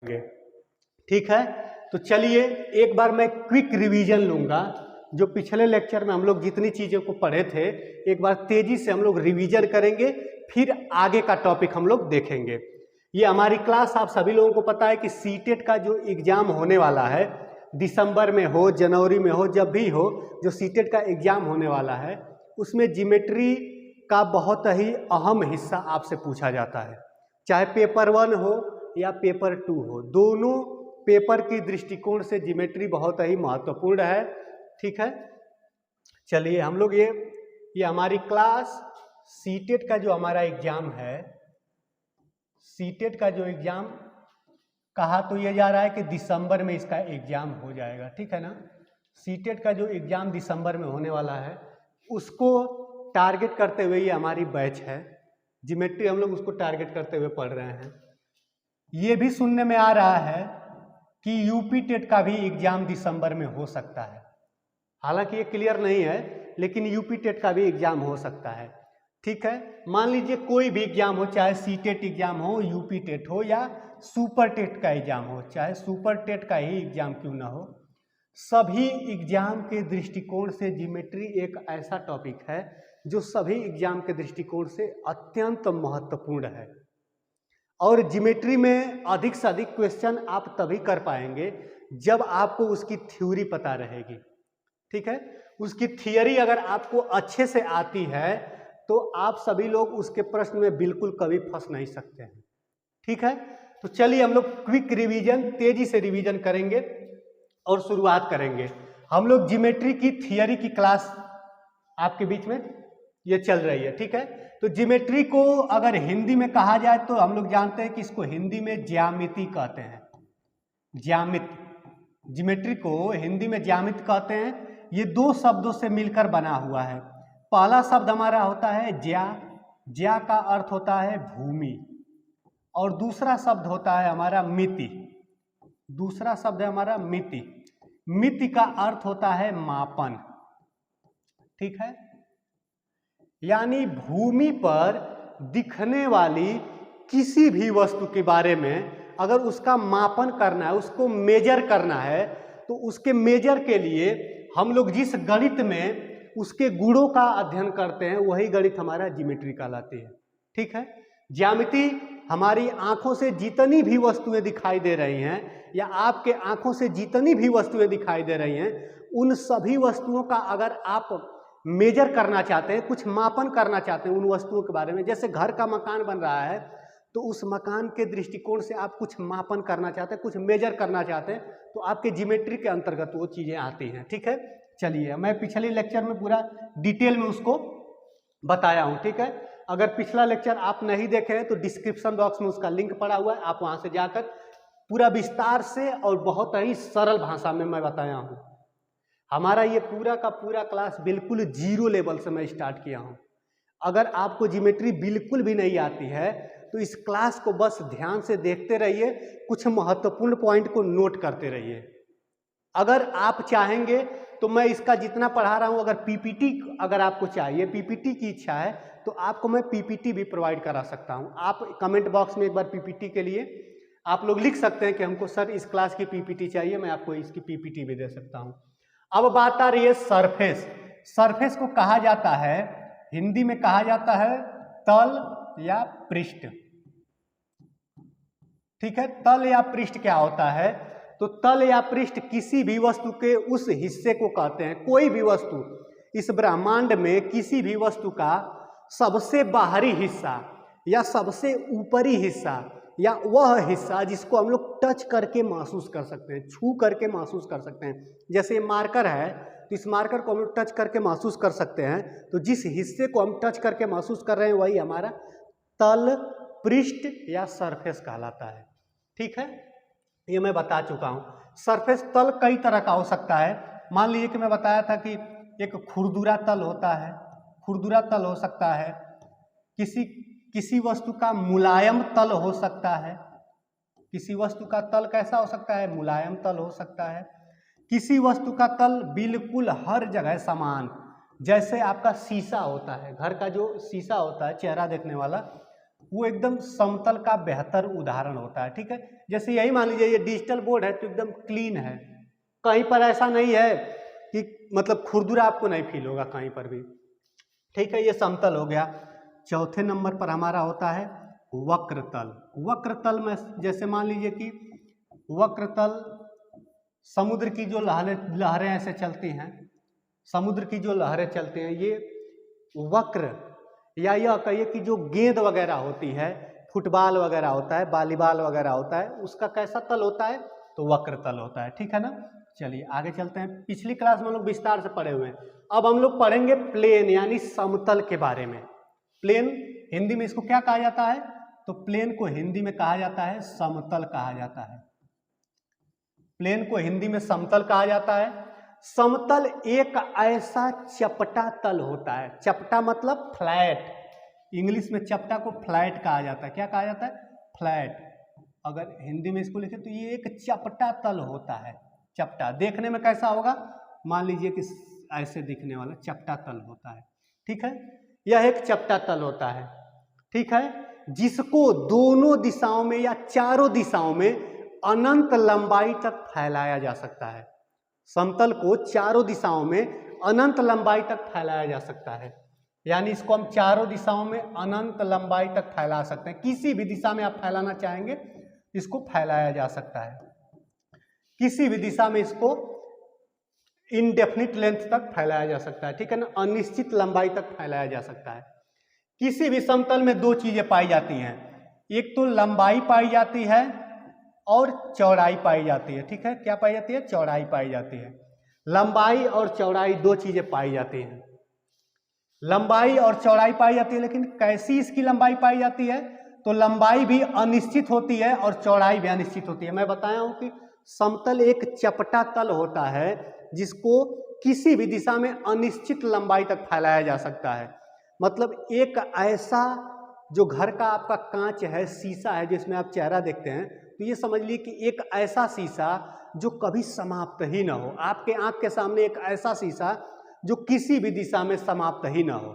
ठीक है, तो चलिए एक बार मैं क्विक रिवीजन लूंगा। जो पिछले लेक्चर में हम लोग जितनी चीज़ों को पढ़े थे एक बार तेजी से हम लोग रिवीजन करेंगे, फिर आगे का टॉपिक हम लोग देखेंगे। ये हमारी क्लास, आप सभी लोगों को पता है कि सीटेट का जो एग्ज़ाम होने वाला है, दिसंबर में हो जनवरी में हो जब भी हो, जो सीटेट का एग्ज़ाम होने वाला है उसमें ज्योमेट्री का बहुत ही अहम हिस्सा आपसे पूछा जाता है। चाहे पेपर 1 हो या पेपर 2 हो, दोनों पेपर की दृष्टिकोण से ज्योमेट्री बहुत ही महत्वपूर्ण है। ठीक है, चलिए हम लोग ये हमारी क्लास सीटेट का जो हमारा एग्जाम है, सीटेट का जो एग्जाम कहा तो ये जा रहा है कि दिसंबर में इसका एग्जाम हो जाएगा। ठीक है ना, सीटेट का जो एग्जाम दिसंबर में होने वाला है उसको टारगेट करते हुए ये हमारी बैच है ज्योमेट्री, हम लोग उसको टारगेट करते हुए पढ़ रहे हैं। ये भी सुनने में आ रहा है कि यूपी टेट का भी एग्जाम दिसंबर में हो सकता है, हालांकि ये क्लियर नहीं है, लेकिन यूपी टेट का भी एग्जाम हो सकता है। ठीक है, मान लीजिए कोई भी एग्जाम हो, चाहे सीटेट एग्जाम हो, यूपी टेट हो या सुपर टेट का एग्जाम हो, चाहे सुपर टेट का ही एग्जाम क्यों ना हो, सभी एग्जाम के दृष्टिकोण से ज्योमेट्री एक ऐसा टॉपिक है जो सभी एग्जाम के दृष्टिकोण से अत्यंत महत्वपूर्ण है। और ज्योमेट्री में अधिक से अधिक क्वेश्चन आप तभी कर पाएंगे जब आपको उसकी थ्योरी पता रहेगी। ठीक है, उसकी थियरी अगर आपको अच्छे से आती है तो आप सभी लोग उसके प्रश्न में बिल्कुल कभी फंस नहीं सकते हैं। ठीक है, तो चलिए हम लोग क्विक रिवीजन, तेजी से रिवीजन करेंगे और शुरुआत करेंगे। हम लोग ज्योमेट्री की थियरी की क्लास आपके बीच में ये चल रही है। ठीक है, तो ज्योमेट्री को अगर हिंदी में कहा जाए तो हम लोग जानते हैं कि इसको हिंदी में ज्यामिति कहते हैं। ज्यामिति, ज्योमेट्री को हिंदी में ज्यामिति कहते हैं। ये दो शब्दों से मिलकर बना हुआ है। पहला शब्द हमारा होता है ज्या, ज्या का अर्थ होता है भूमि, और दूसरा शब्द होता है हमारा मिति, दूसरा शब्द है हमारा मिति। मिति का अर्थ होता है मापन। ठीक है, यानी भूमि पर दिखने वाली किसी भी वस्तु के बारे में अगर उसका मापन करना है, उसको मेजर करना है, तो उसके मेजर के लिए हम लोग जिस गणित में उसके गुणों का अध्ययन करते हैं वही गणित हमारा ज्योमेट्री कहलाती है। ठीक है, ज्यामिति हमारी आंखों से जितनी भी वस्तुएं दिखाई दे रही हैं या आपके आंखों से जितनी भी वस्तुएं दिखाई दे रही हैं, उन सभी वस्तुओं का अगर आप मेजर करना चाहते हैं, कुछ मापन करना चाहते हैं उन वस्तुओं के बारे में, जैसे घर का मकान बन रहा है तो उस मकान के दृष्टिकोण से आप कुछ मापन करना चाहते हैं, कुछ मेजर करना चाहते हैं, तो आपके ज्योमेट्री के अंतर्गत वो चीज़ें आती हैं। ठीक है, चलिए मैं पिछले लेक्चर में पूरा डिटेल में उसको बताया हूँ। ठीक है, अगर पिछला लेक्चर आप नहीं देखे हैं तो डिस्क्रिप्शन बॉक्स में उसका लिंक पड़ा हुआ है, आप वहाँ से जाकर पूरा विस्तार से और बहुत ही सरल भाषा में मैं बताया हूँ। हमारा ये पूरा का पूरा क्लास बिल्कुल जीरो लेवल से मैं स्टार्ट किया हूँ। अगर आपको ज्योमेट्री बिल्कुल भी नहीं आती है तो इस क्लास को बस ध्यान से देखते रहिए, कुछ महत्वपूर्ण पॉइंट को नोट करते रहिए। अगर आप चाहेंगे तो मैं इसका जितना पढ़ा रहा हूँ, अगर पीपीटी अगर आपको चाहिए, पीपीटी की इच्छा है तो आपको मैं पीपीटी भी प्रोवाइड करा सकता हूँ। आप कमेंट बॉक्स में एक बार पीपीटी के लिए आप लोग लिख सकते हैं कि हमको सर इस क्लास की पीपीटी चाहिए, मैं आपको इसकी पीपीटी भी दे सकता हूँ। अब बात आ रही है सरफेस। सरफेस को कहा जाता है, हिंदी में कहा जाता है तल या पृष्ठ। ठीक है, तल या पृष्ठ क्या होता है? तो तल या पृष्ठ किसी भी वस्तु के उस हिस्से को कहते हैं। कोई भी वस्तु इस ब्रह्मांड में किसी भी वस्तु का सबसे बाहरी हिस्सा या सबसे ऊपरी हिस्सा या वह हिस्सा जिसको हम लोग टच करके महसूस कर सकते हैं, छू करके महसूस कर सकते हैं। जैसे मार्कर है तो इस मार्कर को हम लोग टच करके महसूस कर सकते हैं, तो जिस हिस्से को हम टच करके महसूस कर रहे हैं वही हमारा तल, पृष्ठ या सरफेस कहलाता है। ठीक है, ये मैं बता चुका हूँ। सरफेस तल कई तरह का हो सकता है। मान लीजिए कि मैं बताया था कि एक खुरदुरा तल होता है, खुरदुरा तल हो सकता है, किसी वस्तु का मुलायम तल हो सकता है, किसी वस्तु का तल कैसा हो सकता है? मुलायम तल हो सकता है। किसी वस्तु का तल बिल्कुल हर जगह समान, जैसे आपका शीशा होता है, घर का जो शीशा होता है चेहरा देखने वाला, वो एकदम समतल का बेहतर उदाहरण होता है। ठीक है, जैसे यही मान लीजिए ये डिजिटल बोर्ड है तो एकदम क्लीन है, कहीं पर ऐसा नहीं है कि मतलब खुरदुरा आपको नहीं फील होगा कहीं पर भी। ठीक है, ये समतल हो गया। चौथे नंबर पर हमारा होता है वक्रतल। वक्रतल में जैसे मान लीजिए कि वक्रतल समुद्र की जो लहरें ऐसे चलती हैं, समुद्र की जो लहरें चलती हैं, ये वक्र, या यह कहिए कि जो गेंद वगैरह होती है, फुटबॉल वगैरह होता है, वॉलीबॉल वगैरह होता है, उसका कैसा तल होता है? तो वक्र तल होता है। ठीक है ना। चलिए आगे चलते हैं। पिछली क्लास में हम लोग विस्तार से पढ़े हुए हैं, अब हम लोग पढ़ेंगे प्लेन यानी समतल के बारे में। प्लेन हिंदी में इसको क्या कहा जाता है? तो प्लेन को हिंदी में कहा जाता है समतल कहा जाता है। प्लेन को हिंदी में समतल कहा जाता है। समतल एक ऐसा चपटा तल होता है। चपटा मतलब फ्लैट, इंग्लिश में चपटा को फ्लैट कहा जाता है। क्या कहा जाता है? फ्लैट। अगर हिंदी में इसको लिखे तो ये एक चपटा तल होता है। चपटा देखने में कैसा होगा? मान लीजिए कि ऐसे दिखने वाला चपटा तल होता है। ठीक है, यह एक चपटा तल होता है। ठीक है, जिसको दोनों दिशाओं में या चारों दिशाओं में अनंत लंबाई तक फैलाया जा सकता है। समतल को चारों दिशाओं में अनंत लंबाई तक फैलाया जा सकता है, यानी इसको हम चारों दिशाओं में अनंत लंबाई तक फैला सकते हैं। किसी भी दिशा में आप फैलाना चाहेंगे इसको फैलाया जा सकता है। किसी भी दिशा में इसको इनडेफिनिट लेंथ तक फैलाया जा सकता है। ठीक है ना, अनिश्चित लंबाई तक फैलाया जा सकता है। किसी भी समतल में दो चीजें पाई जाती हैं, एक तो लंबाई पाई जाती है और चौड़ाई पाई जाती है। ठीक है, क्या पाई जाती है? चौड़ाई पाई जाती है। लंबाई और चौड़ाई दो चीजें पाई जाती हैं। लंबाई और चौड़ाई पाई जाती है, लेकिन कैसी इसकी लंबाई पाई जाती है? तो लंबाई भी अनिश्चित होती है और चौड़ाई भी अनिश्चित होती है। मैं बताया हूं कि समतल एक चपटा तल होता है जिसको किसी भी दिशा में अनिश्चित लंबाई तक फैलाया जा सकता है। मतलब एक ऐसा जो घर का आपका कांच है, शीशा है जिसमें आप चेहरा देखते हैं, तो ये समझ लीजिए कि एक ऐसा शीशा जो कभी समाप्त ही ना हो। आपके आंख के सामने एक ऐसा शीशा जो किसी भी दिशा में समाप्त ही ना हो,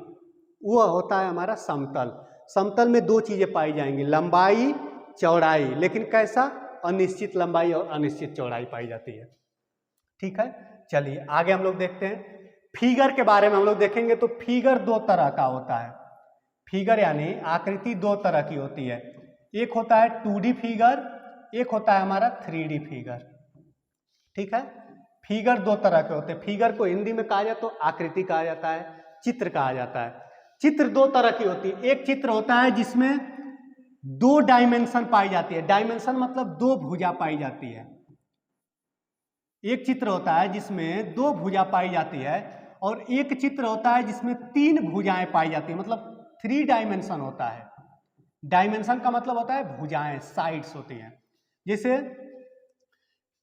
वह होता है हमारा समतल। समतल में दो चीजें पाई जाएंगी, लंबाई चौड़ाई, लेकिन कैसा? अनिश्चित लंबाई और अनिश्चित चौड़ाई पाई जाती है। ठीक है, चलिए आगे हम लोग देखते हैं। फिगर के बारे में हम लोग देखेंगे तो फिगर दो तरह का होता है। फिगर यानी आकृति दो तरह की होती है, एक होता है 2D फिगर, एक होता है हमारा 3D फिगर। ठीक है, फिगर दो तरह के होते हैं। फिगर को हिंदी में कहा जाए तो आकृति कहा जाता है, चित्र कहा जाता है। चित्र दो तरह की होती है। एक चित्र होता है जिसमें दो डायमेंशन पाई जाती है। डायमेंशन मतलब दो भुजा पाई जाती है। एक चित्र होता है जिसमें दो भुजा पाई जाती है, और एक चित्र होता है जिसमें तीन भुजाएं पाई जाती है, मतलब 3 डायमेंशन होता है। डायमेंशन का मतलब होता है भुजाएं, साइड्स होती हैं। जैसे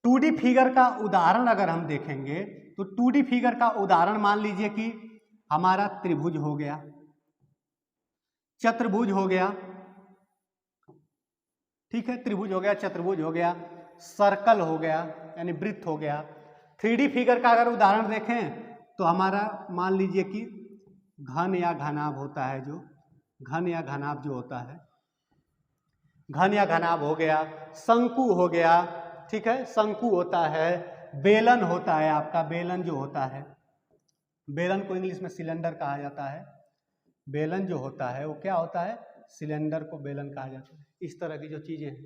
2D फिगर का उदाहरण अगर हम देखेंगे तो 2D फिगर का उदाहरण मान लीजिए कि हमारा त्रिभुज हो गया, चतुर्भुज हो गया। ठीक है, त्रिभुज हो गया, चतुर्भुज हो गया, सर्कल हो गया यानी वृत्त हो गया। 3D फिगर का अगर उदाहरण देखें तो हमारा मान लीजिए कि घन या घनाभ होता है, जो घन या घनाभ जो होता है, घन या घनाभ हो गया, शंकु हो गया। ठीक है, शंकु होता है, बेलन होता है आपका, बेलन जो होता है, बेलन को इंग्लिश में सिलेंडर कहा जाता है। बेलन जो होता है वो क्या होता है? सिलेंडर को बेलन कहा जाता है। इस तरह की जो चीजें हैं,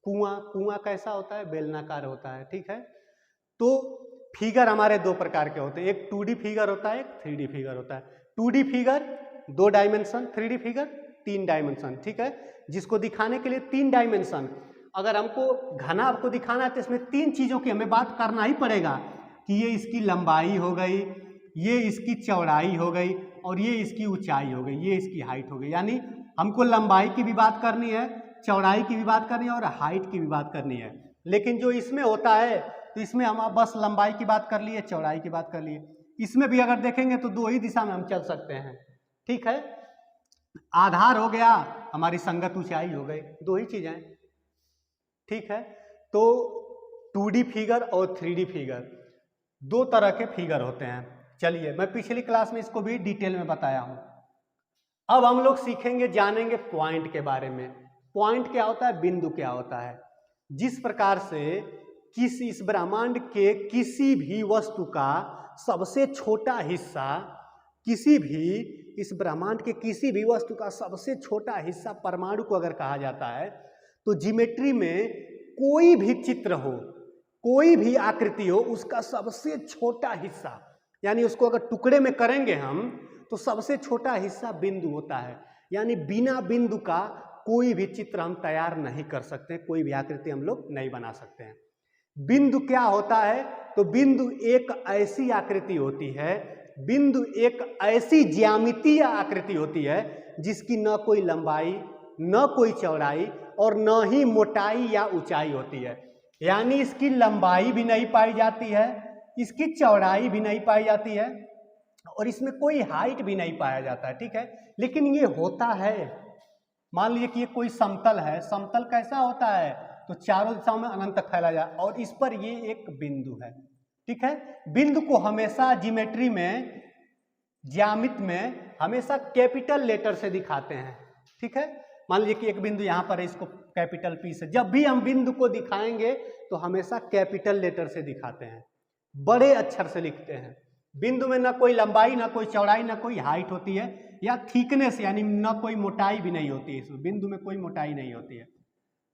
कुआं, कुआं कैसा होता है? बेलनाकार होता है। ठीक है, तो फिगर हमारे दो प्रकार के होते हैं, एक 2D फिगर होता है, एक 3D फिगर होता है। 2D figure 2 dimension, 3D figure 3 dimension. ठीक है, जिसको दिखाने के लिए 3 डायमेंशन, अगर हमको घनाभ को दिखाना है तो इसमें तीन चीजों की हमें बात करना ही पड़ेगा कि ये इसकी लंबाई हो गई, ये इसकी चौड़ाई हो गई, और ये इसकी ऊंचाई हो गई, ये इसकी हाइट हो गई। यानी हमको लंबाई की भी बात करनी है, चौड़ाई की भी बात करनी है और हाइट की भी बात करनी है। लेकिन जो इसमें होता है तो इसमें हम बस लंबाई की बात कर लिए, चौड़ाई की बात कर लिए। इसमें भी अगर देखेंगे तो दो ही दिशा में हम चल सकते हैं। ठीक है, आधार हो गया, हमारी संगत ऊंचाई हो गई, दो ही चीजें। ठीक है, तो 2D फिगर और 3D फिगर दो तरह के फिगर होते हैं। चलिए, मैं पिछली क्लास में इसको भी डिटेल में बताया हूं। अब हम लोग सीखेंगे, जानेंगे पॉइंट के बारे में। पॉइंट क्या होता है, बिंदु क्या होता है। जिस प्रकार से इस ब्रह्मांड के किसी भी वस्तु का सबसे छोटा हिस्सा, किसी भी इस ब्रह्मांड के किसी भी वस्तु का सबसे छोटा हिस्सा परमाणु को अगर कहा जाता है, तो ज्योमेट्री में कोई भी चित्र हो, कोई भी आकृति हो, उसका सबसे छोटा हिस्सा, यानी उसको अगर टुकड़े में करेंगे हम, तो सबसे छोटा हिस्सा बिंदु होता है। यानी बिना बिंदु का कोई भी चित्र हम तैयार नहीं कर सकते, कोई भी आकृति हम लोग नहीं बना सकते हैं। बिंदु क्या होता है, तो बिंदु एक ऐसी आकृति होती है, बिंदु एक ऐसी ज्यामितीय आकृति होती है जिसकी न कोई लंबाई, न कोई चौड़ाई और न ही मोटाई या ऊंचाई होती है। यानी इसकी लंबाई भी नहीं पाई जाती है, इसकी चौड़ाई भी नहीं पाई जाती है और इसमें कोई हाइट भी नहीं पाया जाता है, ठीक है। लेकिन ये होता है, मान लीजिए कि ये कोई समतल है, समतल कैसा होता है, तो चारों दिशाओं में अनंत तक फैला जाए और इस पर ये एक बिंदु है, ठीक है। बिंदु को हमेशा ज्योमेट्री में, ज्यामिति में हमेशा कैपिटल लेटर से दिखाते हैं, ठीक है। मान लीजिए कि एक बिंदु यहाँ पर है, इसको कैपिटल पी से, जब भी हम बिंदु को दिखाएंगे तो हमेशा कैपिटल लेटर से दिखाते हैं, बड़े अक्षर से लिखते हैं। बिंदु में ना कोई लंबाई, ना कोई चौड़ाई, ना कोई हाइट होती है, या थिकनेस यानी ना कोई मोटाई भी नहीं होती है, इसमें बिंदु में कोई मोटाई नहीं होती है।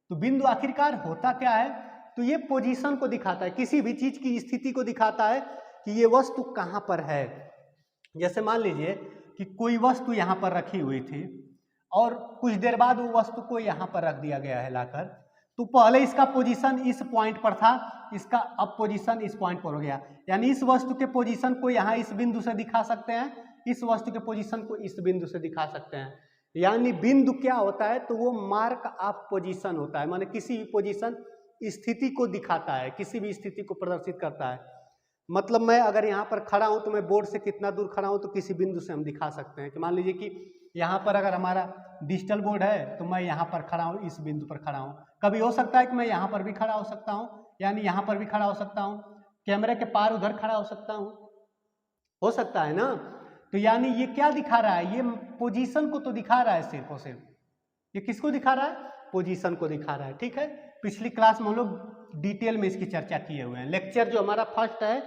तो बिंदु आखिरकार होता क्या है, तो ये पोजीशन को दिखाता है, किसी भी चीज की स्थिति को दिखाता है कि ये वस्तु कहाँ पर है। जैसे मान लीजिए कि कोई वस्तु यहाँ पर रखी हुई थी और कुछ देर बाद वो वस्तु को यहाँ पर रख दिया गया है लाकर, तो पहले इसका पोजीशन इस पॉइंट पर था, इसका अब पोजीशन इस पॉइंट पर हो गया। यानी इस वस्तु के पोजीशन को यहाँ इस बिंदु से दिखा सकते हैं, इस वस्तु के पोजीशन को इस बिंदु से दिखा सकते हैं। यानी बिंदु क्या होता है, तो वो मार्क ऑफ पोजीशन होता है, माने किसी भी पोजीशन स्थिति को दिखाता है, किसी भी स्थिति को प्रदर्शित करता है। मतलब मैं अगर यहाँ पर खड़ा हूँ तो मैं बोर्ड से कितना दूर खड़ा हूँ, तो किसी बिंदु से हम दिखा सकते हैं कि मान लीजिए कि यहाँ पर अगर हमारा डिजिटल बोर्ड है तो मैं यहाँ पर खड़ा हूँ, इस बिंदु पर खड़ा हूँ। कभी हो सकता है कि मैं यहाँ पर भी खड़ा हो सकता हूँ, यानी यहाँ पर भी खड़ा हो सकता हूँ, कैमरे के पार उधर खड़ा हो सकता हूँ, हो सकता है ना। तो यानी ये क्या दिखा रहा है, ये पोजीशन को तो दिखा रहा है सिर्फ और सिर्फ। ये किसको दिखा रहा है, पोजीशन को दिखा रहा है, ठीक है। पिछली क्लास में हम लोग डिटेल में इसकी चर्चा किए हुए हैं। लेक्चर जो हमारा फर्स्ट है,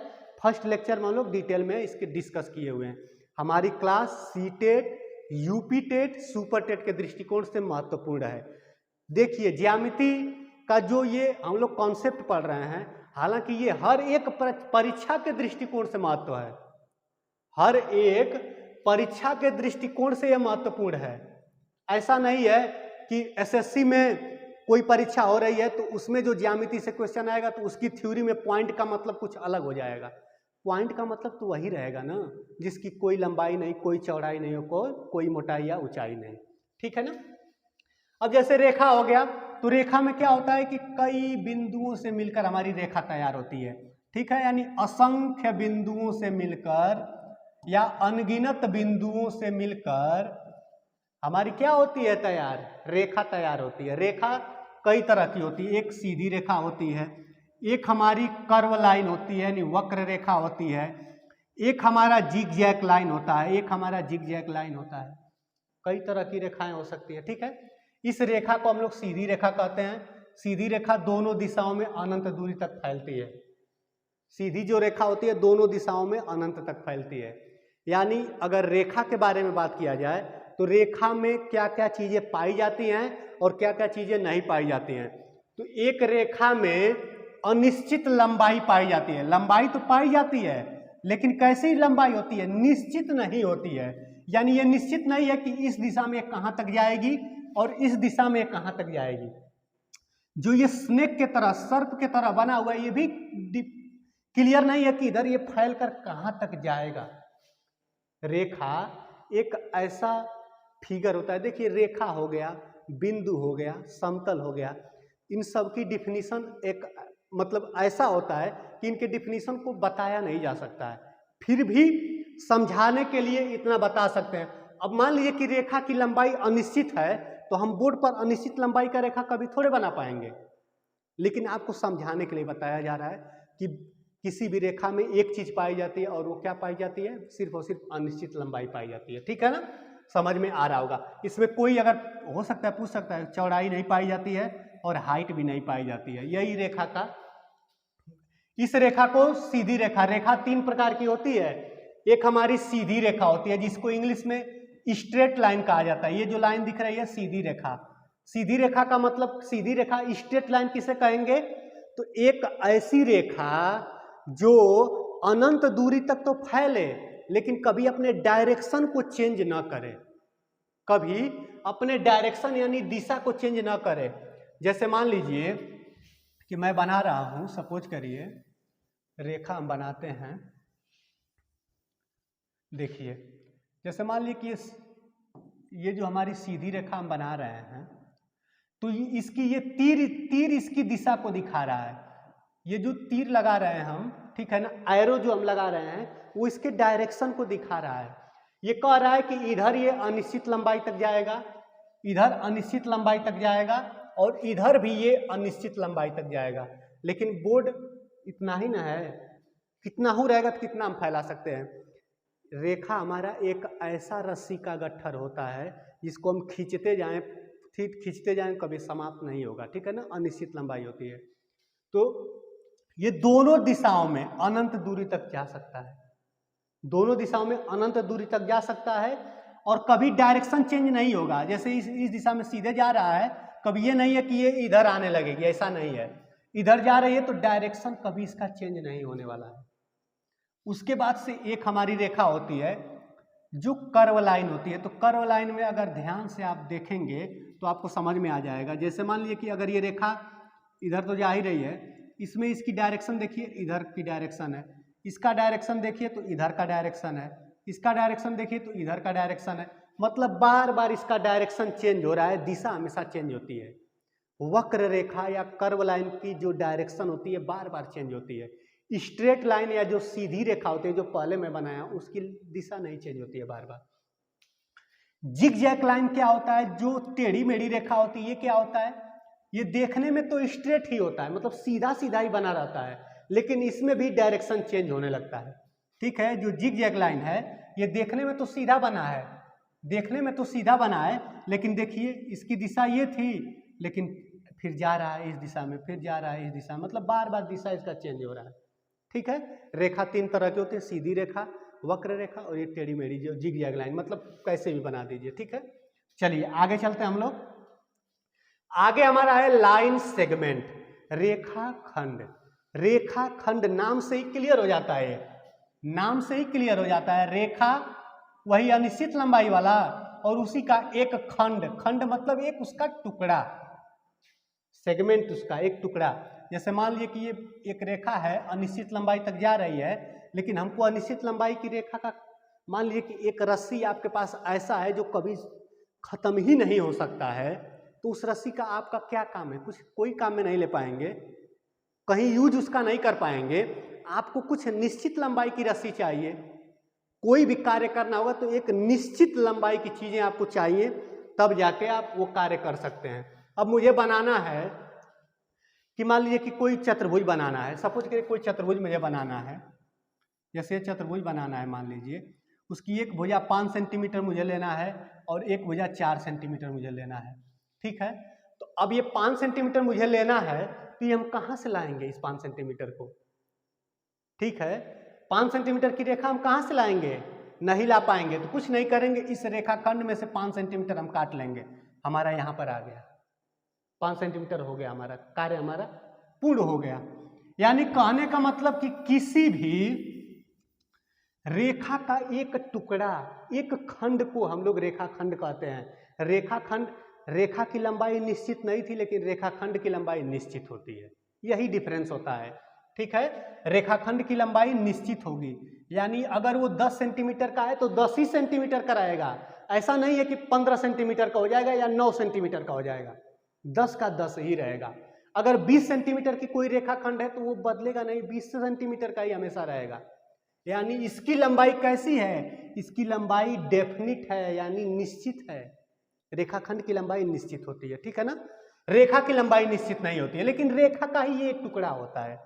फर्स्ट लेक्चर में हम लोग डिटेल में इसके डिस्कस किए हुए हैं। हमारी class CTET, UP TET, super TET के दृष्टिकोण से महत्वपूर्ण है। देखिए ज्यामिति का जो ये हम लोग कॉन्सेप्ट पढ़ रहे हैं, हालांकि ये हर एक परीक्षा के दृष्टिकोण से महत्व है, हर एक परीक्षा के दृष्टिकोण से यह महत्वपूर्ण है। ऐसा नहीं है कि एसएससी में कोई परीक्षा हो रही है तो उसमें जो ज्यामिति से क्वेश्चन आएगा तो उसकी थ्योरी में पॉइंट का मतलब कुछ अलग हो जाएगा। पॉइंट का मतलब तो वही रहेगा ना, जिसकी कोई लंबाई नहीं, कोई चौड़ाई नहीं हो, कोई मोटाई या ऊंचाई नहीं, ठीक है ना। अब जैसे रेखा हो गया, तो रेखा में क्या होता है कि कई बिंदुओं से मिलकर हमारी रेखा तैयार होती है, ठीक है। यानी असंख्य बिंदुओं से मिलकर या अनगिनत बिंदुओं से मिलकर हमारी क्या होती है तैयार, रेखा तैयार होती है। रेखा कई तरह की होती है, एक सीधी रेखा होती है, एक हमारी कर्व लाइन होती है यानी वक्र रेखा होती है, एक हमारा जिग जैग लाइन होता है, एक हमारा जिग जैग लाइन होता है। कई तरह की रेखाएं हो सकती है, ठीक है। इस रेखा को हम लोग सीधी रेखा कहते हैं। सीधी रेखा दोनों दिशाओं में अनंत दूरी तक फैलती है। सीधी जो रेखा होती है दोनों दिशाओं में अनंत तक फैलती है। यानी अगर रेखा के बारे में बात किया जाए तो रेखा में क्या क्या चीजें पाई जाती हैं और क्या क्या चीजें नहीं पाई जाती हैं। तो एक रेखा में अनिश्चित लंबाई पाई जाती है। लंबाई तो पाई जाती है लेकिन कैसी लंबाई होती है, निश्चित नहीं होती है। यानी ये निश्चित नहीं है कि इस दिशा में कहाँ तक जाएगी और इस दिशा में कहाँ तक जाएगी। जो ये स्नेक के तरह, सर्प के तरह बना हुआ है, ये भी क्लियर नहीं है कि इधर ये फैल कर कहाँ तक जाएगा। रेखा एक ऐसा फिगर होता है, देखिए रेखा हो गया, बिंदु हो गया, समतल हो गया, इन सब की डिफिनीशन एक मतलब ऐसा होता है कि इनके डिफिनीशन को बताया नहीं जा सकता है, फिर भी समझाने के लिए इतना बता सकते हैं। अब मान लीजिए कि रेखा की लंबाई अनिश्चित है तो हम बोर्ड पर अनिश्चित लंबाई का रेखा कभी थोड़े बना पाएंगे, लेकिन आपको समझाने के लिए बताया जा रहा है कि किसी भी रेखा में एक चीज पाई जाती है और वो क्या पाई जाती है, सिर्फ और सिर्फ अनिश्चित लंबाई पाई जाती है, ठीक है ना। समझ में आ रहा होगा। इसमें कोई अगर हो सकता है पूछ सकता है, चौड़ाई नहीं पाई जाती है और हाइट भी नहीं पाई जाती है। यही रेखा का, इस रेखा को सीधी रेखा, रेखा 3 प्रकार की होती है। एक हमारी सीधी रेखा होती है जिसको इंग्लिश में स्ट्रेट लाइन कहा जाता है। ये जो लाइन दिख रही है सीधी रेखा। सीधी रेखा का मतलब, सीधी रेखा स्ट्रेट लाइन किसे कहेंगे? तो एक ऐसी रेखा जो अनंत दूरी तक तो फैले लेकिन कभी अपने डायरेक्शन को चेंज ना करे, कभी अपने डायरेक्शन यानी दिशा को चेंज ना करे। जैसे मान लीजिए कि मैं बना रहा हूं, सपोज करिए रेखा हम बनाते हैं। देखिए जैसे मान लीजिए कि ये जो हमारी सीधी रेखा हम बना रहे हैं, तो इसकी ये तीर इसकी दिशा को दिखा रहा है। ये जो तीर लगा रहे हैं हम, ठीक है ना, एरो जो हम लगा रहे हैं वो इसके डायरेक्शन को दिखा रहा है। ये कह रहा है कि इधर ये अनिश्चित लंबाई तक जाएगा, इधर अनिश्चित लंबाई तक जाएगा और इधर भी ये अनिश्चित लंबाई तक जाएगा। लेकिन बोर्ड इतना ही ना है, कितना हो रहेगा तो कितना हम फैला सकते हैं। रेखा हमारा एक ऐसा रस्सी का गट्ठर होता है जिसको हम खींचते जाएं, खींचते जाएं, कभी समाप्त नहीं होगा, ठीक है ना, अनिश्चित लंबाई होती है। तो ये दोनों दिशाओं में अनंत दूरी तक जा सकता है, दोनों दिशाओं में अनंत दूरी तक जा सकता है और कभी डायरेक्शन चेंज नहीं होगा। जैसे इस दिशा में सीधे जा रहा है, कभी ये नहीं है कि ये इधर आने लगेगी, ऐसा नहीं है। इधर जा रही है तो डायरेक्शन कभी इसका चेंज नहीं होने वाला है। उसके बाद से एक हमारी रेखा होती है जो कर्व लाइन होती है। तो कर्व लाइन में अगर ध्यान से आप देखेंगे तो आपको समझ में आ जाएगा। जैसे मान लीजिए कि अगर ये रेखा इधर तो जा ही रही है, इसमें इसकी डायरेक्शन देखिए, इधर की डायरेक्शन है, इसका डायरेक्शन देखिए तो इधर का डायरेक्शन है, इसका डायरेक्शन देखिए तो इधर का डायरेक्शन है। मतलब बार बार इसका डायरेक्शन चेंज हो रहा है, दिशा हमेशा चेंज होती है। वक्र रेखा या कर्व लाइन की जो डायरेक्शन होती है बार बार चेंज होती है। स्ट्रेट लाइन या जो सीधी रेखा होती है जो पहले मैं बनाया, उसकी दिशा नहीं चेंज होती है बार बार। जिगजैग लाइन क्या होता है? जो टेढ़ी मेढ़ी रेखा होती है, ये क्या होता है? ये देखने में तो स्ट्रेट ही होता है, मतलब सीधा सीधा ही बना रहता है, लेकिन इसमें भी डायरेक्शन चेंज होने लगता है, ठीक है। जो जिगजैग लाइन है ये देखने में तो सीधा बना है, देखने में तो सीधा बना है, लेकिन देखिए इसकी दिशा ये थी, लेकिन फिर जा रहा है इस दिशा में, फिर जा रहा है इस दिशा में, मतलब बार बार दिशा इसका चेंज हो रहा है, ठीक है। रेखा 3 तरह की होती है, सीधी रेखा, वक्र रेखा और ये टेढ़ी मेढ़ी जो जिगजैग लाइन, मतलब कैसे भी बना दीजिए, ठीक है। चलिए आगे चलते हैं हम लोग। आगे हमारा है लाइन सेगमेंट, रेखा खंड। रेखा खंड नाम से ही क्लियर हो जाता है, नाम से ही क्लियर हो जाता है। रेखा वही अनिश्चित लंबाई वाला और उसी का एक खंड, खंड मतलब एक उसका टुकड़ा, सेगमेंट उसका एक टुकड़ा। जैसे मान लीजिए कि ये एक रेखा है, अनिश्चित लंबाई तक जा रही है, लेकिन हमको अनिश्चित लंबाई की रेखा का, मान लीजिए कि एक रस्सी आपके पास ऐसा है जो कभी खत्म ही नहीं हो सकता है, तो उस रस्सी का आपका क्या काम है? कुछ कोई काम में नहीं ले पाएंगे, कहीं यूज उसका नहीं कर पाएंगे। आपको कुछ निश्चित लंबाई की रस्सी चाहिए, कोई भी कार्य करना होगा तो एक निश्चित लंबाई की चीजें आपको चाहिए, तब जाके आप वो कार्य कर सकते हैं। अब मुझे बनाना है कि मान लीजिए कि कोई चतुर्भुज बनाना है, सपोज करिए कोई चतुर्भुज मुझे बनाना है, जैसे चतुर्भुज बनाना है, मान लीजिए उसकी एक भुजा 5 सेंटीमीटर मुझे लेना है और एक भुजा 4 सेंटीमीटर मुझे लेना है, ठीक है। तो अब ये 5 सेंटीमीटर मुझे लेना है, तो ये हम कहाँ से लाएंगे इस 5 सेंटीमीटर को? ठीक है, 5 सेंटीमीटर की रेखा हम कहाँ से लाएंगे? नहीं ला पाएंगे, तो कुछ नहीं करेंगे, इस रेखा खंड में से 5 सेंटीमीटर हम काट लेंगे, हमारा यहाँ पर आ गया 5 सेंटीमीटर हो गया, हमारा कार्य हमारा पूर्ण हो गया। यानी कहने का मतलब कि किसी भी रेखा का एक टुकड़ा, एक खंड को हम लोग रेखा खंड कहते हैं। रेखा खंड, रेखा की लंबाई निश्चित नहीं थी, लेकिन रेखाखंड की लंबाई निश्चित होती है, यही डिफरेंस होता है, ठीक है। रेखाखंड की लंबाई निश्चित होगी, यानी अगर वो 10 सेंटीमीटर का है तो 10 ही सेंटीमीटर का रहेगा, ऐसा नहीं है कि 15 सेंटीमीटर का हो जाएगा या 9 सेंटीमीटर का हो जाएगा, 10 का 10 ही रहेगा। अगर 20 सेंटीमीटर की कोई रेखाखंड है तो वो बदलेगा नहीं, 20 सेंटीमीटर का ही हमेशा रहेगा। यानी इसकी लंबाई कैसी है? इसकी लंबाई डेफिनिट है, यानी निश्चित है। रेखाखंड की लंबाई निश्चित होती है, ठीक है ना। रेखा की लंबाई निश्चित नहीं होती है, लेकिन रेखा का ही ये एक टुकड़ा होता है,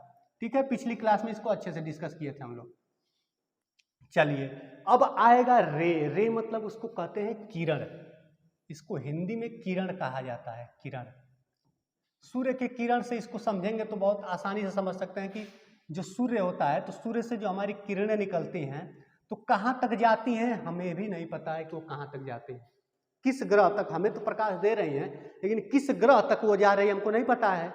ठीक है। पिछली क्लास में इसको अच्छे से डिस्कस किए थे हम लोग। चलिए अब आएगा रे। रे मतलब उसको कहते हैं किरण, इसको हिंदी में किरण कहा जाता है, किरण। सूर्य के किरण से इसको समझेंगे तो बहुत आसानी से समझ सकते हैं कि जो सूर्य होता है तो सूर्य से जो हमारी किरणें निकलती हैं तो कहाँ तक जाती हैं हमें भी नहीं पता है कि वो कहाँ तक जाती हैं, किस ग्रह तक। हमें तो प्रकाश दे रही हैं लेकिन किस ग्रह तक वो जा रही है हमको नहीं पता है,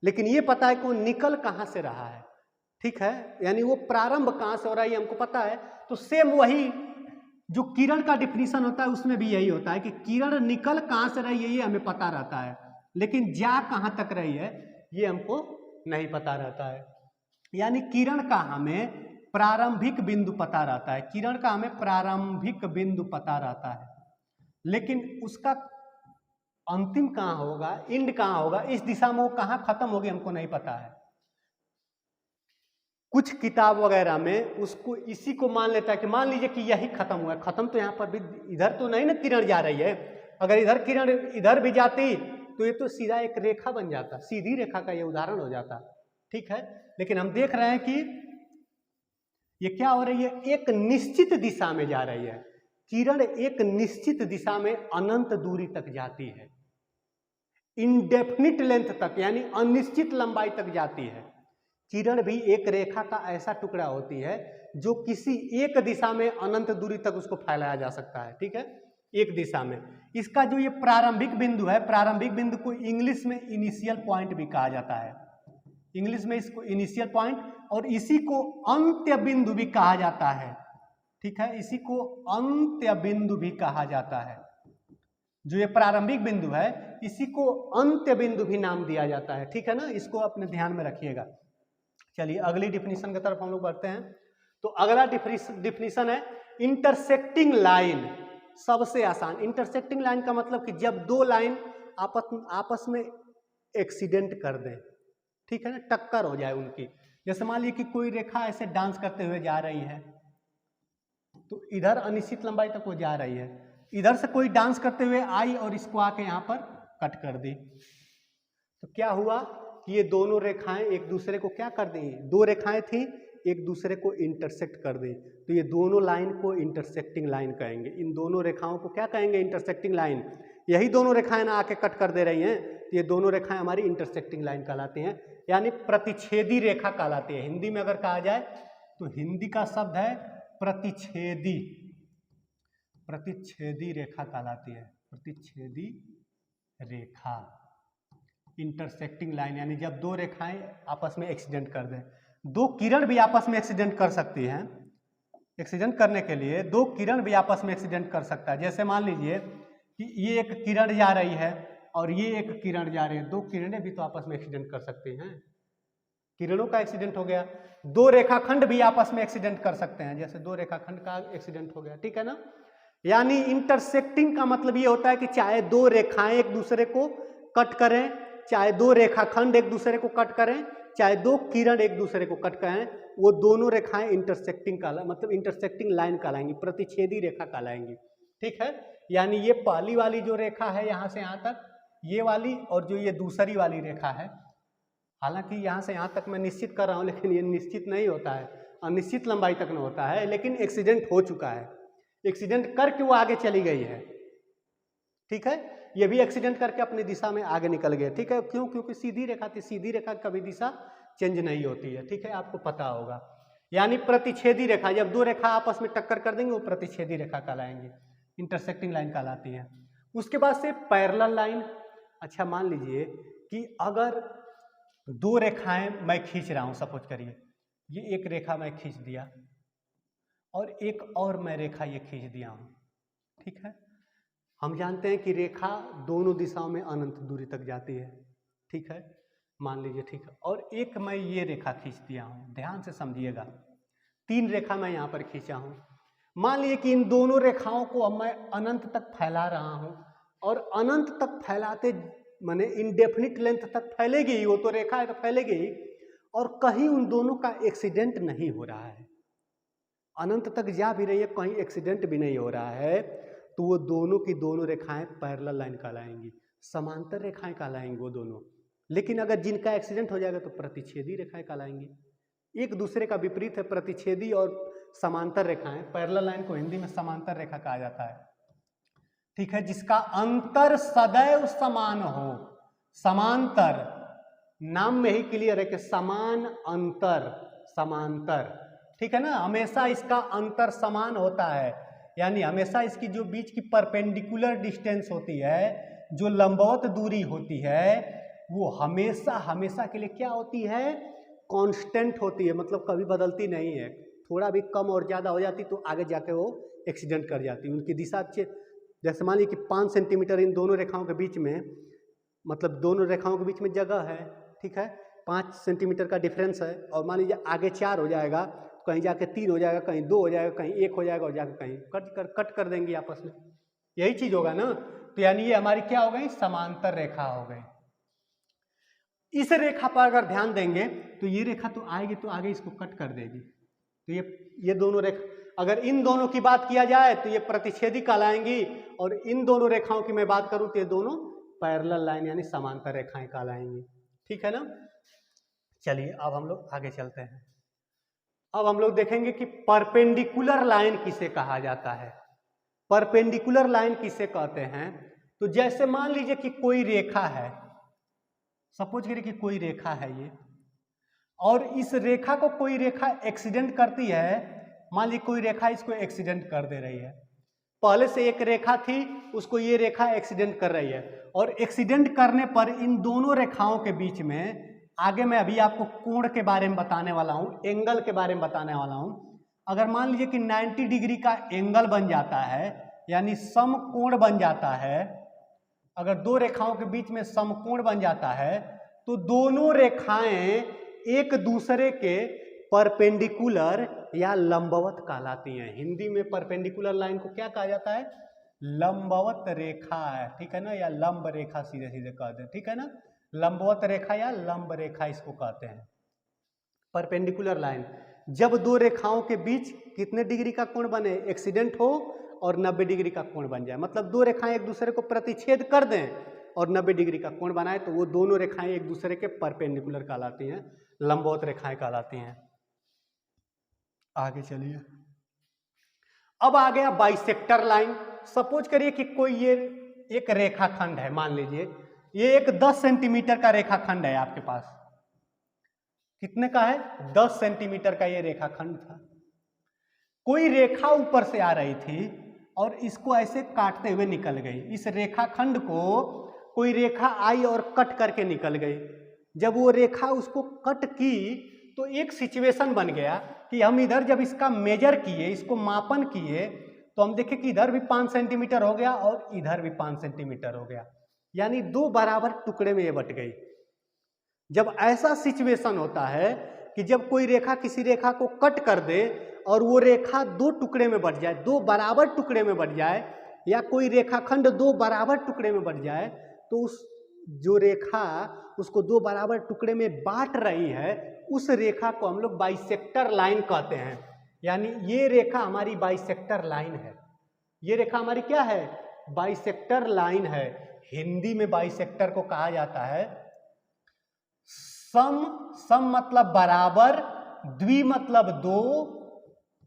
लेकिन ये पता है कि वो निकल कहाँ से रहा है, ठीक है, यानी वो प्रारंभ कहाँ से हो रहा है हमको पता है। तो सेम वही जो किरण का डिफिनीशन होता है उसमें भी यही होता है कि किरण निकल कहाँ से रही है ये हमें पता रहता है, लेकिन जा कहाँ तक रही है ये हमको नहीं पता रहता है। यानी किरण का हमें प्रारंभिक बिंदु पता रहता है, किरण का हमें प्रारंभिक बिंदु पता रहता है, लेकिन उसका अंतिम कहाँ होगा, एंड कहाँ होगा, इस दिशा में वो कहाँ खत्म होगी हमको नहीं पता है। कुछ किताब वगैरह में उसको इसी को मान लेता है कि मान लीजिए कि यही खत्म हुआ, खत्म तो यहाँ पर भी, इधर तो नहीं ना किरण जा रही है, अगर इधर किरण इधर भी जाती तो ये तो सीधा एक रेखा बन जाता, सीधी रेखा का ये उदाहरण हो जाता, ठीक है। लेकिन हम देख रहे हैं कि ये क्या हो रही है, एक निश्चित दिशा में जा रही है, किरण एक निश्चित दिशा में अनंत दूरी तक जाती है, इनडेफिनिट लेंथ तक यानी अनिश्चित लंबाई तक जाती है। किरण भी एक रेखा का ऐसा टुकड़ा होती है जो किसी एक दिशा में अनंत दूरी तक उसको फैलाया जा सकता है, ठीक है, एक दिशा में। इसका जो ये प्रारंभिक बिंदु है, प्रारंभिक बिंदु को इंग्लिश में इनिशियल पॉइंट भी कहा जाता है, इंग्लिश में इसको इनिशियल पॉइंट, और इसी को अंत्य बिंदु भी कहा जाता है, ठीक है, इसी को अंत्य बिंदु भी कहा जाता है। जो ये प्रारंभिक बिंदु है इसी को अंत्य बिंदु भी नाम दिया जाता है, ठीक है ना, इसको अपने ध्यान में रखिएगा। चलिए अगली डिफिनीशन की तरफ हम लोग बढ़ते हैं। तो अगला डिफिनीशन है इंटरसेक्टिंग लाइन। सबसे आसान, इंटरसेक्टिंग लाइन का मतलब कि जब दो लाइन आपस में एक्सीडेंट कर दें, ठीक है ना, टक्कर हो जाए उनकी। जैसे मान लीजिए कि कोई रेखा ऐसे डांस करते हुए जा रही है तो इधर अनिश्चित लंबाई तक वो जा रही है, इधर से कोई डांस करते हुए आई और इसको आके यहाँ पर कट कर दी, तो क्या हुआ कि ये दोनों रेखाएं एक दूसरे को क्या कर दी, दो रेखाएं थी एक दूसरे को इंटरसेक्ट कर दी, तो ये दोनों लाइन को इंटरसेक्टिंग लाइन कहेंगे। इन दोनों रेखाओं को क्या कहेंगे, इंटरसेक्टिंग लाइन। यही दोनों रेखाएं ना आके कट कर दे रही हैं तो ये दोनों रेखाएं हमारी इंटरसेक्टिंग लाइन कहलाती हैं, यानी प्रतिच्छेदी रेखा कहलाती है। हिंदी में अगर कहा जाए तो हिंदी का शब्द है प्रतिच्छेदी, प्रतिच्छेदी रेखा कहलाती है, प्रतिच्छेदी रेखा, इंटरसेक्टिंग लाइन। यानी जब दो रेखाएं आपस में एक्सीडेंट कर दें, दो किरण भी आपस में एक्सीडेंट कर सकती हैं, एक्सीडेंट करने के लिए दो किरण भी आपस में एक्सीडेंट कर सकता है। जैसे मान लीजिए कि ये एक किरण जा रही है और ये एक किरण जा रही है, दो किरणें भी तो आपस में एक्सीडेंट कर सकती हैं, किरणों का एक्सीडेंट हो गया। दो रेखाखंड भी आपस में एक्सीडेंट कर सकते हैं, जैसे दो रेखाखंड का एक्सीडेंट हो गया, ठीक है ना। यानी इंटरसेक्टिंग का मतलब ये होता है कि चाहे दो रेखाएं एक दूसरे को कट करें, चाहे दो रेखाखंड एक दूसरे को कट करें, चाहे दो किरण एक दूसरे को कट करें, वो दोनों रेखाएं इंटरसेक्टिंग मतलब इंटरसेक्टिंग लाइन कहलाएंगी, प्रतिच्छेदी रेखा कहलाएंगी, ठीक है। यानी ये पहली वाली जो रेखा है यहाँ से यहाँ तक, ये वाली, और जो ये दूसरी वाली रेखा है, हालांकि यहाँ से यहाँ तक मैं निश्चित कर रहा हूँ लेकिन ये निश्चित नहीं होता है, अनिश्चित लंबाई तक नहीं होता है, लेकिन एक्सीडेंट हो चुका है, एक्सीडेंट करके वो आगे चली गई है, ठीक है। ये भी एक्सीडेंट करके अपनी दिशा में आगे निकल गए, ठीक है। क्यों? क्योंकि सीधी रेखा थी, सीधी रेखा कभी दिशा चेंज नहीं होती है, ठीक है, आपको पता होगा। यानी प्रतिच्छेदी रेखा, जब दो रेखा आपस में टक्कर कर देंगे वो प्रतिच्छेदी रेखा कहलाएंगी, इंटरसेक्टिंग लाइन कहलाती है। उसके बाद से पैरेलल लाइन। अच्छा मान लीजिए कि अगर दो रेखाएं मैं खींच रहा हूं, सपोज करिए ये एक रेखा मैं खींच दिया और एक और मैं रेखा ये खींच दिया हूं, ठीक है। हम जानते हैं कि रेखा दोनों दिशाओं में अनंत दूरी तक जाती है, ठीक है, मान लीजिए, ठीक है। और एक मैं ये रेखा खींच दिया हूं, ध्यान से समझिएगा, तीन रेखा मैं यहाँ पर खींचा हूं। मान लीजिए कि इन दोनों रेखाओं को अब मैं अनंत तक फैला रहा हूं, और अनंत तक फैलाते माने इनडेफिनिट लेंथ तक फैलेगी ही, वो तो रेखा है तो फैलेगी ही, और कहीं उन दोनों का एक्सीडेंट नहीं हो रहा है, अनंत तक जा भी रही है, कहीं एक्सीडेंट भी नहीं हो रहा है, तो वो दोनों की दोनों रेखाएं पैरेलल लाइन कहलाएंगी, समांतर रेखाएं कहलाएंगी वो दोनों। लेकिन अगर जिनका एक्सीडेंट हो जाएगा तो प्रतिच्छेदी रेखाएं कहलाएंगी। एक दूसरे का विपरीत है प्रतिच्छेदी और समांतर रेखाएं, पैरेलल लाइन को हिंदी में समांतर रेखा कहा जाता है, ठीक है, जिसका अंतर सदैव समान हो। समांतर, नाम में ही क्लियर है कि समान अंतर, समांतर, ठीक है ना, हमेशा इसका अंतर समान होता है, यानी हमेशा इसकी जो बीच की परपेंडिकुलर डिस्टेंस होती है, जो लंबवत दूरी होती है, वो हमेशा हमेशा के लिए क्या होती है, कांस्टेंट होती है, मतलब कभी बदलती नहीं है। थोड़ा भी कम और ज़्यादा हो जाती तो आगे जाके वो एक्सीडेंट कर जाती है। उनकी दिशा अच्छे, जैसे मान लीजिए कि 5 सेंटीमीटर इन दोनों रेखाओं के बीच में, मतलब दोनों रेखाओं के बीच में जगह है, ठीक है, 5 सेंटीमीटर का डिफरेंस है, और मान लीजिए आगे 4 हो जाएगा, कहीं जाके 3 हो जाएगा, कहीं 2 हो जाएगा, कहीं 1 हो जाएगा, और जाके कहीं कट कर देंगे आपस में, यही चीज होगा ना। तो यानी ये हमारी क्या हो गई, समांतर रेखा हो गई। इस रेखा पर अगर ध्यान देंगे तो ये रेखा तो आएगी तो आगे इसको कट कर देगी, तो ये दोनों रेखा, अगर इन दोनों की बात किया जाए तो ये प्रतिच्छेदी कहलाएंगी, और इन दोनों रेखाओं की मैं बात करूं तो ये दोनों पैरेलल लाइन यानी समांतर रेखाएं कहलाएंगी, ठीक है ना। चलिए अब हम लोग आगे चलते हैं। अब हम लोग देखेंगे कि परपेंडिकुलर लाइन किसे कहा जाता है। परपेंडिकुलर लाइन किसे कहते हैं, तो जैसे मान लीजिए कि कोई रेखा है, सपोज करिए कि कोई रेखा है ये, और इस रेखा को कोई रेखा एक्सीडेंट करती है, मान लीजिए कोई रेखा इसको एक्सीडेंट कर दे रही है, पहले से एक रेखा थी उसको ये रेखा एक्सीडेंट कर रही है, और एक्सीडेंट करने पर इन दोनों रेखाओं के बीच में, आगे मैं अभी आपको कोण के बारे में बताने वाला हूं, एंगल के बारे में बताने वाला हूं, अगर मान लीजिए कि 90 डिग्री का एंगल बन जाता है, यानी समकोण बन जाता है, अगर दो रेखाओं के बीच में समकोण बन जाता है तो दोनों रेखाएं एक दूसरे के परपेंडिकुलर या लंबवत कहलाती हैं। हिंदी में परपेंडिकुलर लाइन को क्या कहा जाता है, लंबवत रेखा है, ठीक है ना, या लंब रेखा सीधे सीधे कहते हैं, ठीक है ना, लंबवत रेखा या लंब रेखा इसको कहते हैं। परपेंडिकुलर लाइन, जब दो रेखाओं के बीच कितने डिग्री का कोण बने, एक्सीडेंट हो और 90 डिग्री का कोण बन जाए, मतलब दो रेखाएं एक दूसरे को प्रतिच्छेद कर दें और 90 डिग्री का कोण बनाए, तो वो दोनों रेखाएं एक दूसरे के परपेंडिकुलर कहलाती हैं, लंबवत रेखाएं कहलाती हैं। आगे चलिए, अब आ गया बाइसेक्टर लाइन। सपोज करिए कि कोई ये एक रेखाखंड है, मान लीजिए ये एक 10 सेंटीमीटर का रेखाखंड है आपके पास, कितने का है, 10 सेंटीमीटर का ये रेखाखंड था। कोई रेखा ऊपर से आ रही थी और इसको ऐसे काटते हुए निकल गई, इस रेखाखंड को कोई रेखा आई और कट करके निकल गई। जब वो रेखा उसको कट की तो एक सिचुएशन बन गया कि हम इधर जब इसका मेजर किए, इसको मापन किए, तो हम देखें कि इधर भी 5 सेंटीमीटर हो गया और इधर भी 5 सेंटीमीटर हो गया, यानी दो बराबर टुकड़े में ये बट गई। जब ऐसा सिचुएशन होता है कि जब कोई रेखा किसी रेखा को कट कर दे और वो रेखा दो टुकड़े में बट जाए, दो बराबर टुकड़े में बट जाए, या कोई रेखाखंड दो बराबर टुकड़े में बट जाए, तो उस जो रेखा उसको दो बराबर टुकड़े में बांट रही है, उस रेखा को हम लोग बाइसेक्टर लाइन कहते हैं। यानी ये रेखा हमारी बाइसेक्टर लाइन है, ये रेखा हमारी क्या है, बाइसेक्टर लाइन है। हिंदी में बाइसेक्टर को कहा जाता है सम मतलब बराबर, द्वि मतलब दो,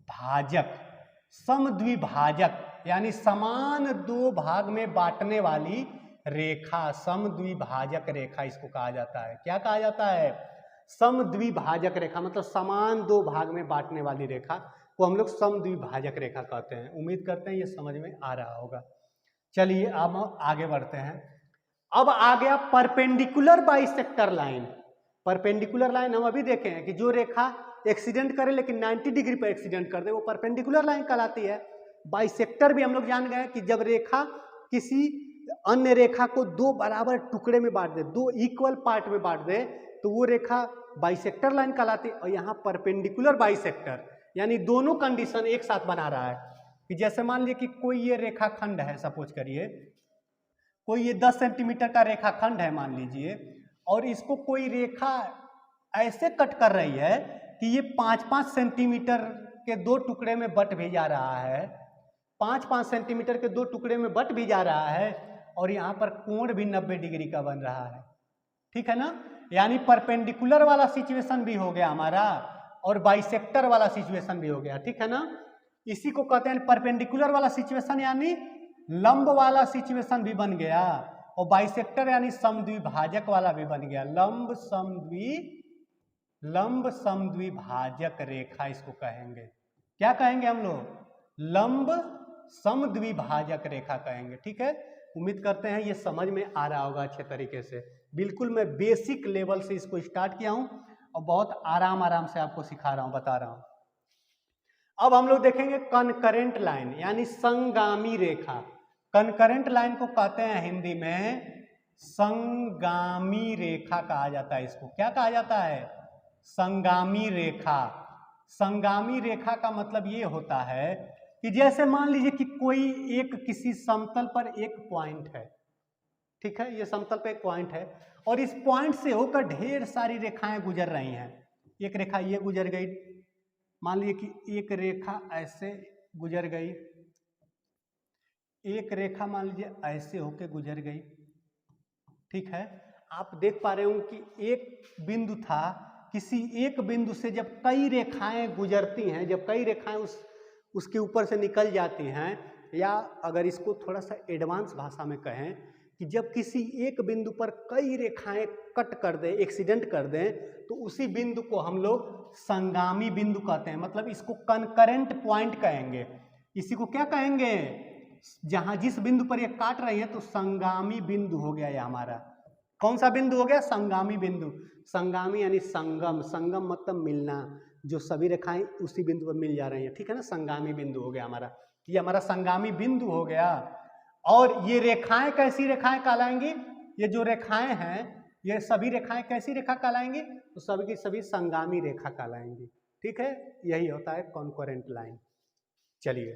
भाजक, समद्विभाजक, यानी समान दो भाग में बांटने वाली रेखा, समद्विभाजक रेखा इसको कहा जाता है। क्या कहा जाता है, समद्विभाजक रेखा, मतलब समान दो भाग में बांटने वाली रेखा को हम लोग समद्विभाजक रेखा कहते हैं। उम्मीद करते हैं ये समझ में आ रहा होगा। चलिए अब हम आगे बढ़ते हैं। अब आ गया perpendicular bisector line. Perpendicular line हम अभी देखे हैं कि जो रेखा एक्सीडेंट करे लेकिन 90 डिग्री पर एक्सीडेंट कर दे, वो परपेंडिकुलर लाइन कहलाती है। बाइसेक्टर भी हम लोग जान गए कि जब रेखा किसी अन्य रेखा को दो बराबर टुकड़े में बांट दे, दो इक्वल पार्ट में बांट दे, तो वो रेखा बाइसेक्टर लाइन कहलाती है। और यहाँ परपेंडिकुलर बाइसेक्टर यानी दोनों कंडीशन एक साथ बना रहा है कि जैसे मान लीजिए कि कोई ये रेखाखंड है, सपोज करिए कोई ये 10 सेंटीमीटर का रेखाखंड है मान लीजिए, और इसको कोई रेखा ऐसे कट कर रही है कि ये 5-5 सेंटीमीटर के दो टुकड़े में बट भी जा रहा है, 5-5 सेंटीमीटर के दो टुकड़े में बट भी जा रहा है, और यहाँ पर कोण भी 90 डिग्री का बन रहा है, ठीक है ना। यानी परपेंडिकुलर वाला सिचुएशन भी हो गया हमारा और बाइसेक्टर वाला सिचुएशन भी हो गया, ठीक है ना। इसी को कहते हैं परपेंडिकुलर वाला सिचुएशन यानी लंब वाला सिचुएशन भी बन गया, और बाइसेक्टर यानी समद्विभाजक वाला भी बन गया। लंब समद्विभाजक रेखा इसको कहेंगे। क्या कहेंगे हम लोग? लंब समद्विभाजक रेखा कहेंगे, ठीक है। उम्मीद करते हैं ये समझ में आ रहा होगा अच्छे तरीके से। बिल्कुल मैं बेसिक लेवल से इसको स्टार्ट किया हूं और बहुत आराम से आपको सिखा रहा हूं, बता रहा हूं। अब हम लोग देखेंगे कनकरेंट लाइन यानी संगामी रेखा। कनकरेंट लाइन को कहते हैं हिंदी में संगामी रेखा कहा जाता है। इसको क्या कहा जाता है? संगामी रेखा। संगामी रेखा का मतलब ये होता है कि जैसे मान लीजिए कि कोई एक किसी समतल पर एक पॉइंट है, ठीक है, ये समतल पे एक पॉइंट है और इस पॉइंट से होकर ढेर सारी रेखाएं गुजर रही हैं। एक रेखा ये गुजर गई, मान लीजिए कि एक रेखा ऐसे गुजर गई, एक रेखा मान लीजिए ऐसे होके गुजर गई, ठीक है। आप देख पा रहे हो कि एक बिंदु था, किसी एक बिंदु से जब कई रेखाएं गुजरती हैं, जब कई रेखाएं उसके ऊपर से निकल जाती हैं, या अगर इसको थोड़ा सा एडवांस भाषा में कहें कि जब किसी एक बिंदु पर कई रेखाएं कट कर दें, एक्सीडेंट कर दें, तो उसी बिंदु को हम लोग संगामी बिंदु कहते हैं। मतलब इसको कनकरेंट पॉइंट कहेंगे। इसी को क्या कहेंगे? जहां जिस बिंदु पर ये काट रही है तो संगामी बिंदु हो गया ये हमारा। कौन सा बिंदु हो गया? संगामी बिंदु। संगामी यानी संगम, संगम मतलब मिलना, जो सभी रेखाएं उसी बिंदु पर मिल जा रही हैं, ठीक है ना। संगामी बिंदु हो गया हमारा, ये हमारा संगामी बिंदु हो गया। और ये रेखाएं कैसी रेखाएं कहलाएंगी? ये जो रेखाएं हैं ये सभी रेखाएं कैसी रेखा कहलाएंगी? तो सभी की सभी संगामी रेखा कहलाएंगी, ठीक है। यही होता है कॉन्करेंट लाइन। चलिए